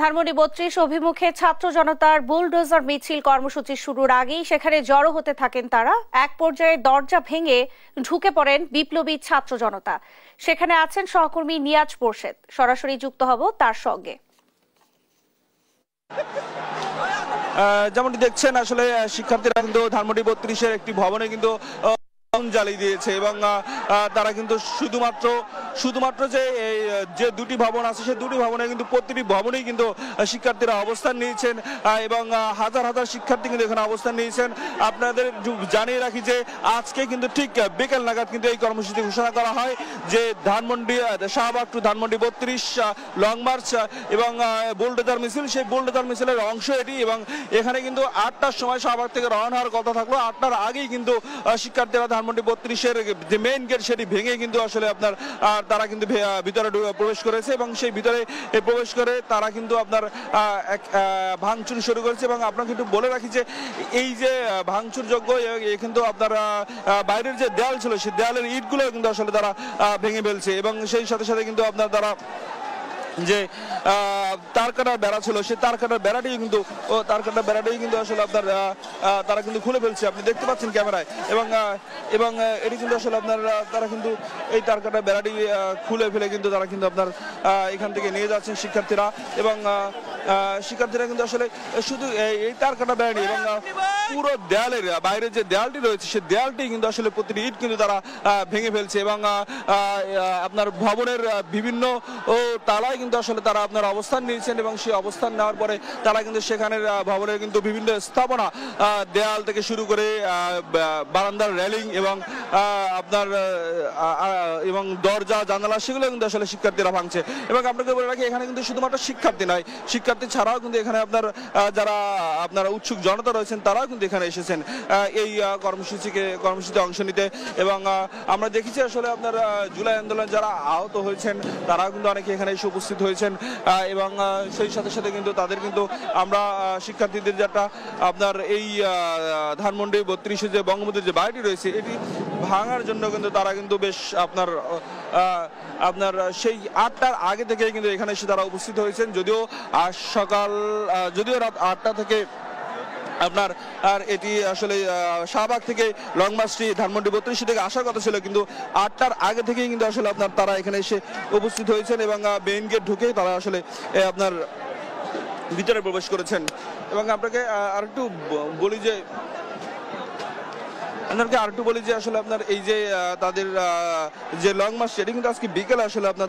ধানমন্ডি ৩২ অভিমুখে ছাত্র জনতার বুলডোজার মিছিল কর্মসূচি শুরুর আগেই সেখানে জড়ো হতে থাকেন তারা। এক পর্যায়ে দরজা ভেঙে ঢুকে পড়েন বিপ্লবী ছাত্র জনতা। সেখানে আছেন সহকর্মী নিয়াজ পোরশেদ, সরাসরি যুক্ত হব তার সঙ্গে। যেমনটি দেখছেন আসলে শিক্ষার্থীরা কিন্তু ধানমন্ডি ৩২-এর একটি ভবনে কিন্তু জ্বালিয়ে দিয়েছে এবং তারা কিন্তু শুধুমাত্র যে দুটি ভবন আছে সেই দুটি ভবনে কিন্তু প্রতিটি ভবনেই কিন্তু শিক্ষার্থীরা অবস্থান নিয়েছেন এবং হাজার হাজার শিক্ষার্থী কিন্তু এখানে অবস্থান নিয়েছেন। আপনাদের জানিয়ে রাখি যে আজকে কিন্তু ঠিক বিকেল নাগাদ কিন্তু এই কর্মসূচি ঘোষণা করা হয় যে Dhanmondi Shahbag to Dhanmondi ৩২ long march এবং বুলডোজার মিছিল, সেই বুলডোজার মিছিলের অংশ এটি। এবং এখানে কিন্তু ৮টার সময় শাহবাগ থেকে রওনা হওয়ার কথা থাকলো, ৮টার আগেই কিন্তু শিক্ষার্থীরা ধানমন্ডি ৩২-এর যে মেইন গেট সেটি ভেঙে কিন্তু আসলে আপনার তারা কিন্তু ভিতরে প্রবেশ করেছে এবং সেই ভিতরে প্রবেশ করে তারা কিন্তু আপনার ভাঙচুর শুরু করেছে। এবং আপনাকে একটু বলে রাখি যে এই যে ভাঙচুর যোগ্য কিন্তু আপনার বাইরের যে দেয়াল ছিল সেই দেয়ালের ইটগুলো কিন্তু আসলে তারা ভেঙে ফেলছে এবং সেই সাথে সাথে কিন্তু আপনার তারা যে তার কাটার বেড়া ছিল সেই তার কাটার বেড়াটাই কিন্তু আসলে আপনার তারা কিন্তু খুলে ফেলছে, আপনি দেখতে পাচ্ছেন ক্যামেরায়। এবং এটি কিন্তু আসলে আপনার তারা কিন্তু এই তার কাটার বেড়াটি খুলে ফেলে কিন্তু তারা কিন্তু আপনার এখান থেকে নিয়ে যাচ্ছেন শিক্ষার্থীরা। এবং শিক্ষার্থীরা কিন্তু আসলে শুধু এই তার কাটা বেড়া নিয়ে এবং পুরো দেয়ালের বাইরের যে দেয়ালটি রয়েছে সেই দেয়ালটি কিন্তু আসলে প্রতিটি ইট কিন্তু তারা ভেঙে ফেলছে এবং আপনার ভবনের বিভিন্ন তালায় কিন্তু আসলে তারা আপনার অবস্থান নিয়েছেন এবং সেই অবস্থান নেওয়ার পরে তারা কিন্তু সেখানের ভবনের কিন্তু বিভিন্ন স্থাপনা দেয়াল থেকে শুরু করে বারান্দার রেলিং এবং আপনার এবং দরজা জানালা সেগুলো কিন্তু আসলে শিক্ষার্থীরা ভাঙছে। এবং আপনাকে বলে রাখি এখানে কিন্তু শুধুমাত্র শিক্ষার্থী নয়, শিক্ষার্থী ছাড়াও কিন্তু এখানে আপনার যারা আপনারা উৎসুক জনতা রয়েছেন তারাও কিন্তু এখানে এসেছেন এই কর্মসূচিতে অংশ নিতে। এবং আমরা দেখেছি আসলে আপনার জুলাই আন্দোলন যারা আহত হয়েছেন তারাও কিন্তু অনেকে এখানে এসে উপস্থিত হয়েছেন এবং সেই সাথে সাথে কিন্তু তাদের কিন্তু আমরা শিক্ষার্থীদের যেটা আপনার এই ধানমন্ডি ৩২-এ যে বঙ্গবন্ধুর যে বাড়িটি রয়েছে এটি ভাঙার জন্য কিন্তু তারা কিন্তু বেশ আপনার সেই ৮টার আগে থেকে কিন্তু এখানে এসে তারা উপস্থিত হয়েছেন। যদিও রাত ৮টা থেকে আপনার আর এটি আসলে শাহবাগ থেকে লং মার্চটি ধানমন্ডি ৩২ থেকে আসার কথা ছিল, কিন্তু ৮টার আগে থেকেই কিন্তু আসলে আপনার তারা এখানে এসে উপস্থিত হয়েছেন এবং মেইন গেট ঢুকে তারা আসলে আপনার ভিতরে প্রবেশ করেছেন। এবং আপনাকে আরেকটু বলি যে আসলে আপনার এই যে তাদের যে লং মার্চ এটি কিন্তু আজকে বিকেলে আসলে আপনার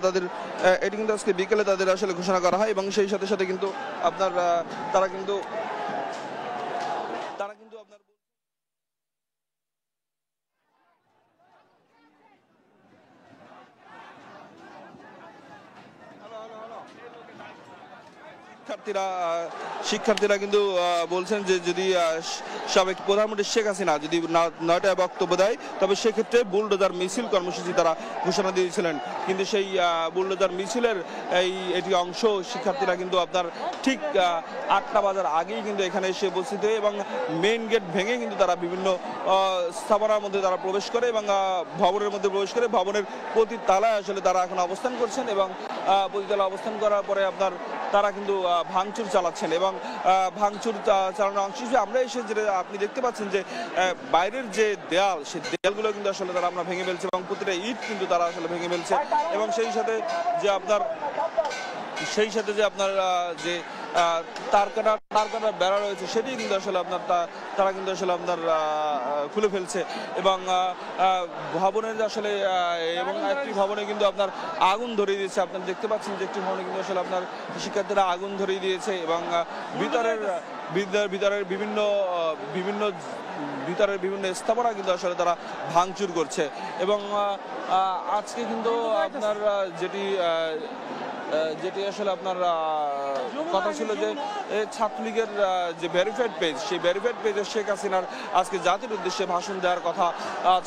তাদের আসলে ঘোষণা করা হয় এবং সেই সাথে সাথে কিন্তু আপনার তারা কিন্তু আপনার শিক্ষার্থীরা কিন্তু বলছেন যে যদি সাবেক প্রধানমন্ত্রী শেখ হাসিনা যদি ৯টায় বক্তব্য দেয় তবে সেক্ষেত্রে বুলডোজার মিছিল কর্মসূচি তারা ঘোষণা দিয়েছিলেন। কিন্তু সেই বুলডোজার মিছিলের এটি অংশ শিক্ষার্থীরা কিন্তু আপনার ঠিক ৮টা বাজার আগেই কিন্তু এখানে এসে উপস্থিত হয়ে এবং মেইন গেট ভেঙে কিন্তু তারা বিভিন্ন স্থাপনার মধ্যে তারা প্রবেশ করে এবং ভবনের মধ্যে প্রবেশ করে ভবনের প্রতি তালায় আসলে তারা এখন অবস্থান করছেন এবং প্রতি তালা অবস্থান করার পরে আপনার তারা কিন্তু ভাঙচুর চালাচ্ছেন এবং ভাঙচুর চালানোর অংশ হিসেবে আমরা এসে যে আপনি দেখতে পাচ্ছেন যে বাইরের যে দেয়াল সেই দেয়ালগুলো কিন্তু আসলে তারা আমরা ভেঙে ফেলছে এবং প্রতিটা ইট কিন্তু তারা আসলে ভেঙে ফেলছে এবং সেই সাথে যে আপনার যে তার কাটার বেড়া রয়েছে সেটি কিন্তু আসলে আপনার তারা কিন্তু আসলে আপনার খুলে ফেলছে এবং ভবনের আসলে এবং একটি ভবনে কিন্তু আপনার আগুন ধরিয়ে দিয়েছে। আপনারা দেখতে পাচ্ছেন যে একটি ভবনে কিন্তু আসলে আপনার শিক্ষার্থীরা আগুন ধরিয়ে দিয়েছে এবং ভিতরের বিভিন্ন স্থাপনা কিন্তু আসলে তারা ভাঙচুর করছে। এবং আজকে কিন্তু আপনার যেটি আসলে আপনার কথা ছিল যে ছাত্রলীগের যে ভেরিফাইড পেজ সেই ভেরিফাইড পেজে শেখ হাসিনার আজকে জাতির উদ্দেশ্যে ভাষণ দেওয়ার কথা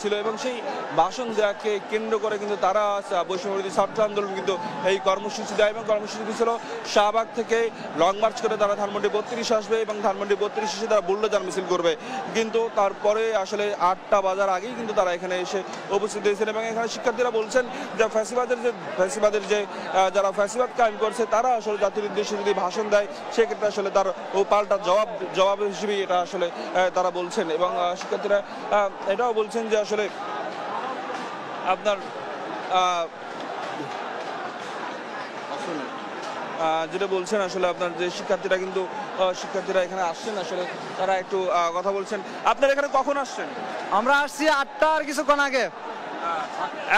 ছিল এবং সেই ভাষণ দেওয়াকে কেন্দ্র করে কিন্তু তারা বৈষম্যবিরোধী ছাত্র আন্দোলন কিন্তু এই কর্মসূচি দেয় এবং কর্মসূচি ছিল শাহবাগ থেকে লং মার্চ করে তারা ধানমন্ডি ৩২ আসবে এবং ধানমন্ডি ৩২ এসে তারা বুলডোজার মিছিল করবে। কিন্তু তারপরে আসলে ৮টা বাজার আগেই কিন্তু তারা এখানে এসে উপস্থিত হয়েছেন এবং এখানে শিক্ষার্থীরা বলছেন যে ফ্যাসিবাদের যে যারা ফ্যাসিবাদ কায়েম করছে তারা আসলে জাতির উদ্দেশ্যে যদি ভাষণ দেয় সেক্ষেত্রে আসলে তার ও পাল্টা জবাব হিসেবে এটা আসলে তারা বলছেন। এবং শিক্ষার্থীরা এটাও বলছেন যে আসলে আপনার যেটা বলছেন আসলে আপনার যে শিক্ষার্থীরা এখানে আসছেন আসলে তারা একটু কথা বলছেন। আপনারা এখানে কখন আসছেন? আমরা আসছি 8টার কিছুক্ষণ আগে।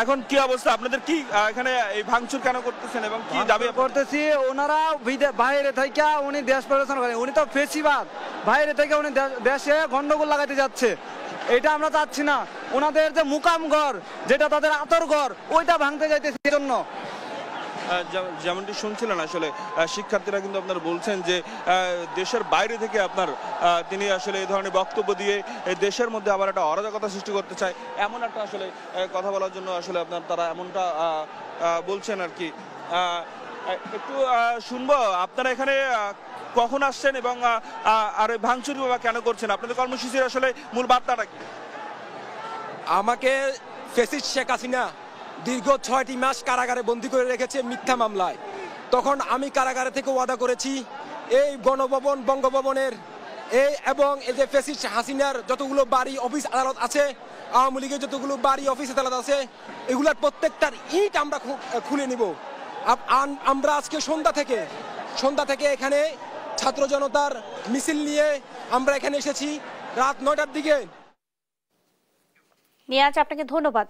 এখন কি অবস্থা আপনাদের? কি এখানে এই ভাঙচুর কেন করতেছেন এবং কি দাবি করতেছি? ওনারা বাইরে থেকে উনি দেশ পরিচালনা করেন, উনি তো ফেসিবাদ, বাইরে থেকে উনি দেশে গন্ডগোল লাগাতে যাচ্ছে। এটা আমরা চাচ্ছি না। ওনাদের যে মুকাম ঘর, যেটা তাদের আতর ঘর, ওইটা ভাঙতে যাইতেছে। এই জন্য যেমনটি শুনছিলেন আসলে শিক্ষার্থীরা কিন্তু আপনার বলছেন যে দেশের বাইরে থেকে আপনার তিনি আসলে এই ধরনের বক্তব্য দিয়ে দেশের মধ্যে আবার একটা অরাজকতা সৃষ্টি করতে চায়, এমন একটা আসলে কথা বলার জন্য আসলে আপনার তারা এমনটা বলছেন আর কি। একটু শুনবো আপনারা এখানে কখন আসছেন এবং আর ভাঙচুর বা কেন করছেন? আপনাদের কর্মসূচির আসলে মূল বার্তাটা কি? আমাকে ফ্যাসিস্ট শেখ হাসিনা দীর্ঘ 6টি মাস কারাগারে বন্দী করে রেখেছে মিথ্যা মামলায়। তখন আমি কারাগারে থেকে ওয়াদা করেছি এই গণভবন, বঙ্গভবনের এবং এই যে ফ্যাসিস্ট হাসিনার যতগুলো বাড়ি, অফিস, আদালত আছে, আওয়ামী লীগের যতগুলো বাড়ি, অফিস, আদালত আছে, এগুলার প্রত্যেকটার ইট আমরা খুলে নিব। আমরা আজকে সন্ধ্যা থেকে এখানে ছাত্র জনতার মিছিল নিয়ে আমরা এখানে এসেছি রাত 9টার দিকে। নিয়াজ, আপনাকে ধন্যবাদ।